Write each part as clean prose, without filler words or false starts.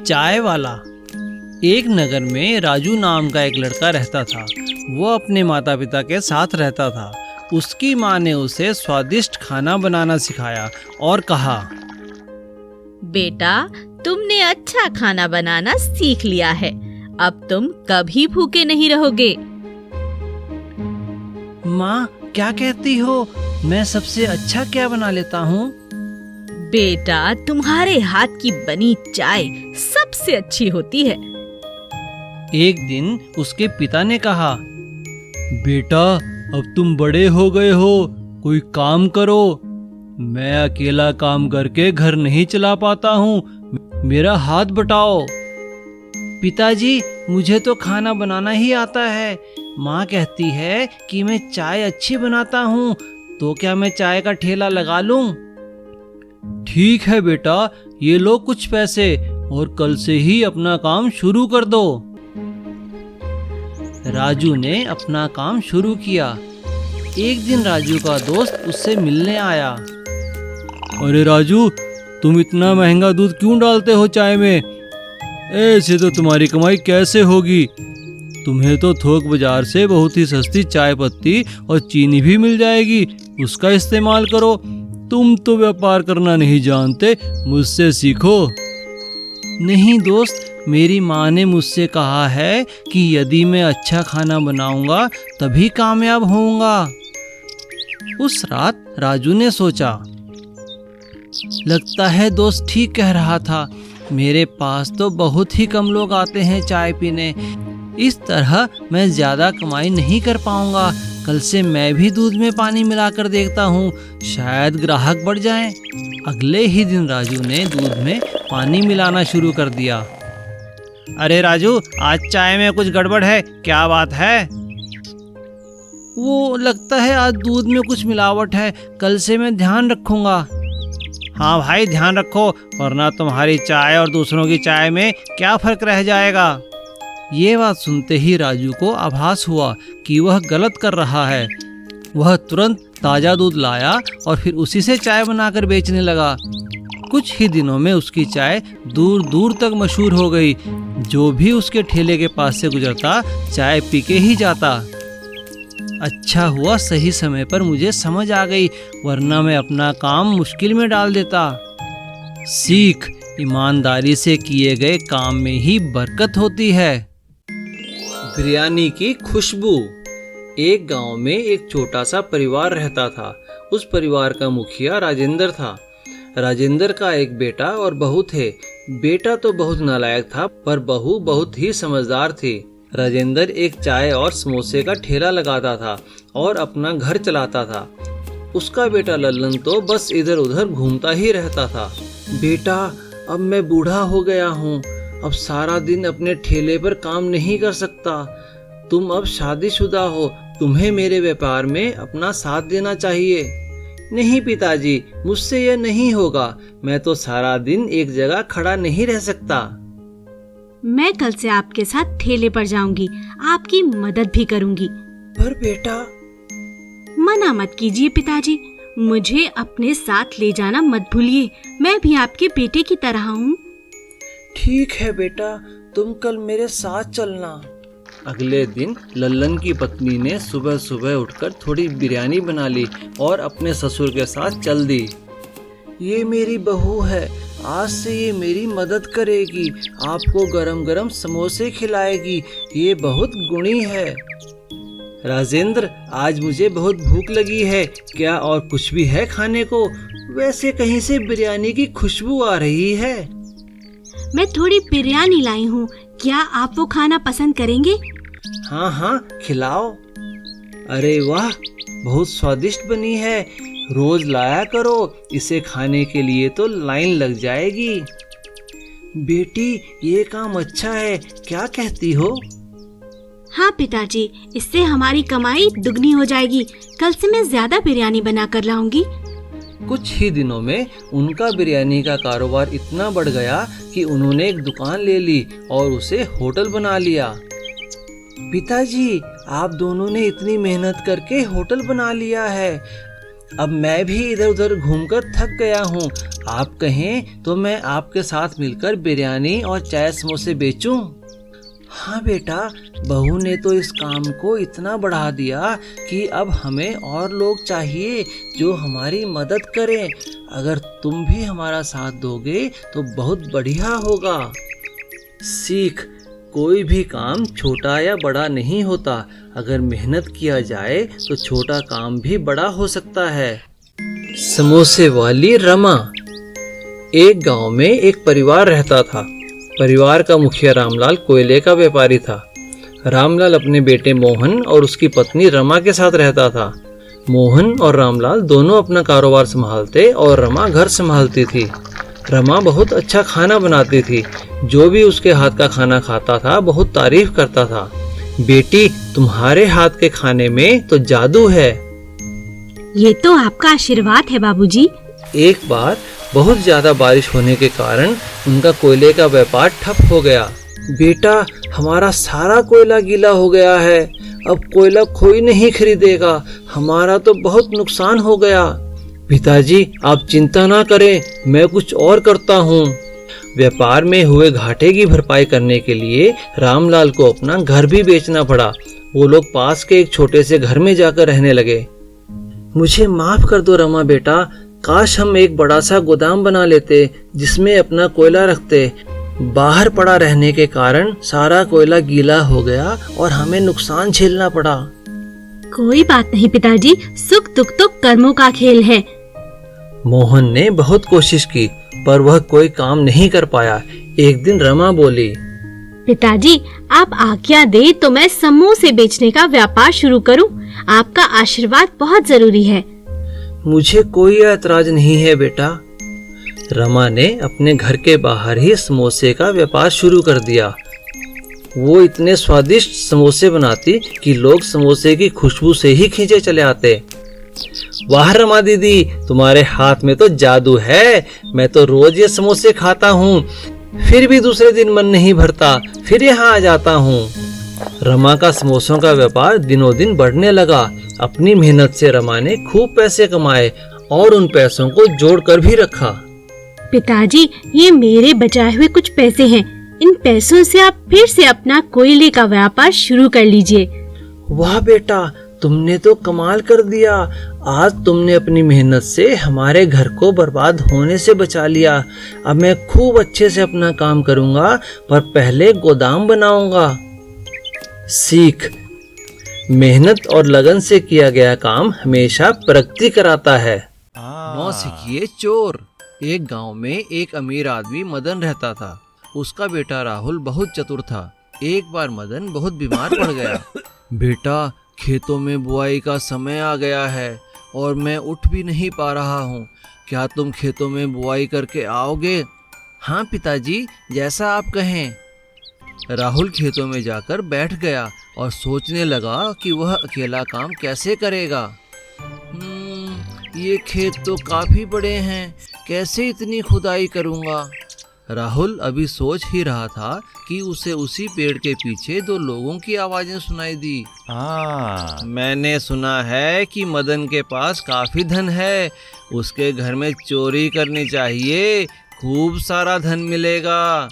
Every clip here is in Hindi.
चाय वाला। एक नगर में राजू नाम का एक लड़का रहता था। वो अपने माता पिता के साथ रहता था। उसकी माँ ने उसे स्वादिष्ट खाना बनाना सिखाया और कहा, बेटा, तुमने अच्छा खाना बनाना सीख लिया है। अब तुम कभी भूखे नहीं रहोगे। माँ क्या कहती हो? मैं सबसे अच्छा क्या बना लेता हूँ? बेटा, तुम्हारे हाथ की बनी चाय सबसे अच्छी होती है। एक दिन उसके पिता ने कहा, बेटा, अब तुम बड़े हो गए हो, कोई काम करो। मैं अकेला काम करके घर नहीं चला पाता हूँ, मेरा हाथ बटाओ। पिताजी, मुझे तो खाना बनाना ही आता है। माँ कहती है कि मैं चाय अच्छी बनाता हूँ, तो क्या मैं चाय का ठेला लगा लूँ? ठीक है बेटा, ये लो कुछ पैसे और कल से ही अपना काम शुरू कर दो। राजू ने अपना काम शुरू किया। एक दिन राजू का दोस्त उससे मिलने आया। अरे राजू, तुम इतना महंगा दूध क्यों डालते हो चाय में? ऐसे तो तुम्हारी कमाई कैसे होगी? तुम्हें तो थोक बाजार से बहुत ही सस्ती चाय पत्ती और चीनी भी मिल जाएगी, उसका इस्तेमाल करो। तुम तो व्यापार करना नहीं जानते, मुझसे सीखो। नहीं दोस्त, मेरी माँ ने मुझसे कहा है कि यदि मैं अच्छा खाना बनाऊंगा तभी कामयाब होऊंगा। उस रात राजू ने सोचा, लगता है दोस्त ठीक कह रहा था। मेरे पास तो बहुत ही कम लोग आते हैं चाय पीने। इस तरह मैं ज्यादा कमाई नहीं कर पाऊंगा। कल से मैं भी दूध में पानी मिलाकर देखता हूँ, शायद ग्राहक बढ़ जाएं। अगले ही दिन राजू ने दूध में पानी मिलाना शुरू कर दिया। अरे राजू, आज चाय में कुछ गड़बड़ है, क्या बात है? वो लगता है आज दूध में कुछ मिलावट है, कल से मैं ध्यान रखूंगा। हाँ भाई, ध्यान रखो, वरना तुम्हारी चाय और दूसरों की चाय में क्या फर्क रह जाएगा। ये बात सुनते ही राजू को आभास हुआ कि वह गलत कर रहा है। वह तुरंत ताज़ा दूध लाया और फिर उसी से चाय बनाकर बेचने लगा। कुछ ही दिनों में उसकी चाय दूर दूर तक मशहूर हो गई। जो भी उसके ठेले के पास से गुजरता चाय पी के ही जाता। अच्छा हुआ सही समय पर मुझे समझ आ गई, वरना मैं अपना काम मुश्किल में डाल देता। सीख, ईमानदारी से किए गए काम में ही बरकत होती है। बिरयानी की खुशबू। एक गांव में एक छोटा सा परिवार रहता था। उस परिवार का मुखिया राजेंद्र था। राजेंद्र का एक बेटा और बहू थे। बेटा तो बहुत नालायक था, पर बहू बहुत ही समझदार थी। राजेंद्र एक चाय और समोसे का ठेला लगाता था और अपना घर चलाता था। उसका बेटा लल्लन तो बस इधर उधर घूमता ही रहता था। बेटा, अब मैं बूढ़ा हो गया हूँ, अब सारा दिन अपने ठेले पर काम नहीं कर सकता। तुम अब शादीशुदा हो, तुम्हें मेरे व्यापार में अपना साथ देना चाहिए। नहीं पिताजी, मुझसे यह नहीं होगा। मैं तो सारा दिन एक जगह खड़ा नहीं रह सकता। मैं कल से आपके साथ ठेले पर जाऊंगी, आपकी मदद भी करूंगी। पर बेटा। मना मत कीजिए पिताजी, मुझे अपने साथ ले जाना मत भूलिए। मैं भी आपके बेटे की तरह हूँ। ठीक है बेटा, तुम कल मेरे साथ चलना। अगले दिन लल्लन की पत्नी ने सुबह सुबह उठकर थोड़ी बिरयानी बना ली और अपने ससुर के साथ चल दी। ये मेरी बहू है, आज से ये मेरी मदद करेगी, आपको गरम गरम समोसे खिलाएगी। ये बहुत गुणी है। राजेंद्र, आज मुझे बहुत भूख लगी है, क्या और कुछ भी है खाने को? वैसे कहीं से बिरयानी की खुशबू आ रही है। मैं थोड़ी बिरयानी लाई हूँ, क्या आप वो खाना पसंद करेंगे? हाँ हाँ, खिलाओ। अरे वाह, बहुत स्वादिष्ट बनी है। रोज लाया करो, इसे खाने के लिए तो लाइन लग जाएगी। बेटी, ये काम अच्छा है, क्या कहती हो? हाँ पिताजी, इससे हमारी कमाई दुगनी हो जाएगी। कल से मैं ज्यादा बिरयानी बनाकर लाऊंगी। कुछ ही दिनों में उनका बिरयानी का कारोबार इतना बढ़ गया कि उन्होंने एक दुकान ले ली और उसे होटल बना लिया। पिताजी, आप दोनों ने इतनी मेहनत करके होटल बना लिया है। अब मैं भी इधर उधर घूमकर थक गया हूँ। आप कहें तो मैं आपके साथ मिलकर बिरयानी और चाय समोसे बेचूं? हाँ बेटा, बहू ने तो इस काम को इतना बढ़ा दिया कि अब हमें और लोग चाहिए जो हमारी मदद करें। अगर तुम भी हमारा साथ दोगे तो बहुत बढ़िया होगा। सीख, कोई भी काम छोटा या बड़ा नहीं होता। अगर मेहनत किया जाए तो छोटा काम भी बड़ा हो सकता है। समोसे वाली रमा। एक गांव में एक परिवार रहता था। परिवार का मुखिया रामलाल कोयले का व्यापारी था। रामलाल अपने बेटे मोहन और उसकी पत्नी रमा के साथ रहता था। मोहन और रामलाल दोनों अपना कारोबार संभालते और रमा घर संभालती थी। रमा बहुत अच्छा खाना बनाती थी। जो भी उसके हाथ का खाना खाता था बहुत तारीफ करता था। बेटी, तुम्हारे हाथ के खाने में तो जादू है। ये तो आपका आशीर्वाद है बाबूजी। एक बार बहुत ज्यादा बारिश होने के कारण उनका कोयले का व्यापार ठप हो गया। बेटा, हमारा सारा कोयला गीला हो गया है। अब कोयला कोई नहीं खरीदेगा। हमारा तो बहुत नुकसान हो गया। पिताजी, आप चिंता ना करें, मैं कुछ और करता हूँ। व्यापार में हुए घाटे की भरपाई करने के लिए रामलाल को अपना घर भी बेचना पड़ा। वो लोग पास के एक छोटे से घर में जाकर रहने लगे। मुझे माफ कर दो रमा बेटा, काश हम एक बड़ा सा गोदाम बना लेते जिसमें अपना कोयला रखते। बाहर पड़ा रहने के कारण सारा कोयला गीला हो गया और हमें नुकसान झेलना पड़ा। कोई बात नहीं पिताजी, सुख दुख तो कर्मों का खेल है। मोहन ने बहुत कोशिश की पर वह कोई काम नहीं कर पाया। एक दिन रमा बोली, पिताजी, आप आज्ञा दे तो मैं समोसे बेचने का व्यापार शुरू करूं। आपका आशीर्वाद बहुत जरूरी है। मुझे कोई ऐतराज नहीं है बेटा। रमा ने अपने घर के बाहर ही समोसे का व्यापार शुरू कर दिया। वो इतने स्वादिष्ट समोसे बनाती कि लोग समोसे की खुशबू से ही खींचे चले आते। वाह रमा दीदी, तुम्हारे हाथ में तो जादू है। मैं तो रोज ये समोसे खाता हूँ, फिर भी दूसरे दिन मन नहीं भरता, फिर यहाँ आ जाता हूँ। रमा का समोसों का व्यापार दिनों दिन बढ़ने लगा। अपनी मेहनत से रमा ने खूब पैसे कमाए और उन पैसों को जोड़ कर भी रखा। पिताजी, ये मेरे बचाए हुए कुछ पैसे हैं। इन पैसों से आप फिर से अपना कोयले का व्यापार शुरू कर लीजिए। वाह बेटा, तुमने तो कमाल कर दिया। आज तुमने अपनी मेहनत से हमारे घर को बर्बाद होने से बचा लिया। अब मैं खूब अच्छे से अपना काम करूंगा, पर पहले गोदाम बनाऊंगा। सीख, मेहनत और लगन से किया गया काम हमेशा प्रगति कराता है। नौसिखिए चोर। एक गांव में एक अमीर आदमी मदन रहता था। उसका बेटा राहुल बहुत चतुर था। एक बार मदन बहुत बीमार पड़ गया। बेटा, खेतों में बुआई का समय आ गया है और मैं उठ भी नहीं पा रहा हूँ। क्या तुम खेतों में बुआई करके आओगे? हाँ पिताजी, जैसा आप कहें। राहुल खेतों में जाकर बैठ गया और सोचने लगा कि वह अकेला काम कैसे करेगा। ये खेत तो काफी बड़े हैं, कैसे इतनी खुदाई करूँगा? राहुल अभी सोच ही रहा था कि उसे उसी पेड़ के पीछे दो लोगों की आवाजें सुनाई दी। मैंने सुना है कि मदन के पास काफी धन है, उसके घर में चोरी करनी चाहिए, खूब सारा धन मिलेगा।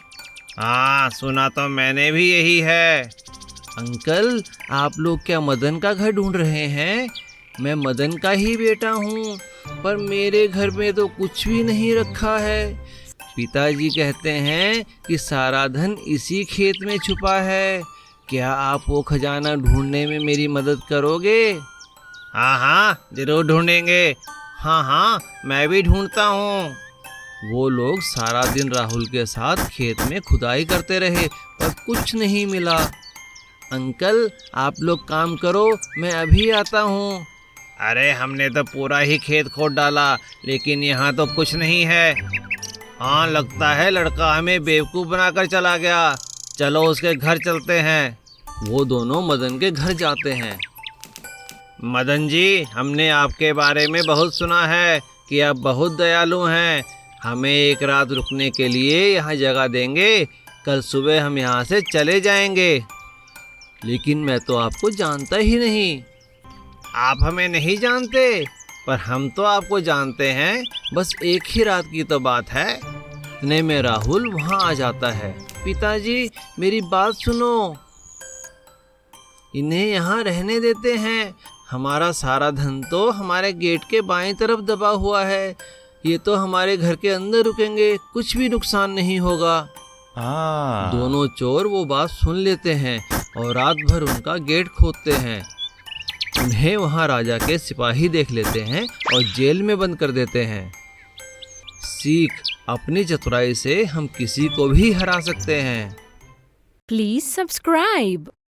हाँ, सुना तो मैंने भी यही है। अंकल, आप लोग क्या मदन का घर ढूंढ रहे हैं? मैं मदन का ही बेटा हूँ, पर मेरे घर में तो कुछ भी नहीं रखा है। पिताजी कहते हैं कि सारा धन इसी खेत में छुपा है। क्या आप वो खजाना ढूंढने में मेरी मदद करोगे? हाँ हाँ, जरूर ढूंढेंगे। हाँ हाँ, मैं भी ढूंढता हूँ। वो लोग सारा दिन राहुल के साथ खेत में खुदाई करते रहे पर कुछ नहीं मिला। अंकल, आप लोग काम करो, मैं अभी आता हूँ। अरे, हमने तो पूरा ही खेत खोद डाला, लेकिन यहाँ तो कुछ नहीं है। हाँ, लगता है लड़का हमें बेवकूफ़ बनाकर चला गया। चलो उसके घर चलते हैं। वो दोनों मदन के घर जाते हैं। मदन जी, हमने आपके बारे में बहुत सुना है कि आप बहुत दयालु हैं। हमें एक रात रुकने के लिए यहाँ जगह देंगे? कल सुबह हम यहाँ से चले जाएंगे। लेकिन मैं तो आपको जानता ही नहीं। आप हमें नहीं जानते? पर हम तो आपको जानते हैं, बस एक ही रात की तो बात है। इतने में राहुल वहाँ आ जाता है। पिताजी मेरी बात सुनो, इन्हें यहाँ रहने देते हैं। हमारा सारा धन तो हमारे गेट के बाएं तरफ दबा हुआ है। ये तो हमारे घर के अंदर रुकेंगे, कुछ भी नुकसान नहीं होगा। दोनों चोर वो बात सुन लेते हैं और रात भर उनका गेट खोदते हैं। उन्हें वहाँ राजा के सिपाही देख लेते हैं और जेल में बंद कर देते हैं। सीख, अपनी चतुराई से हम किसी को भी हरा सकते हैं। Please subscribe.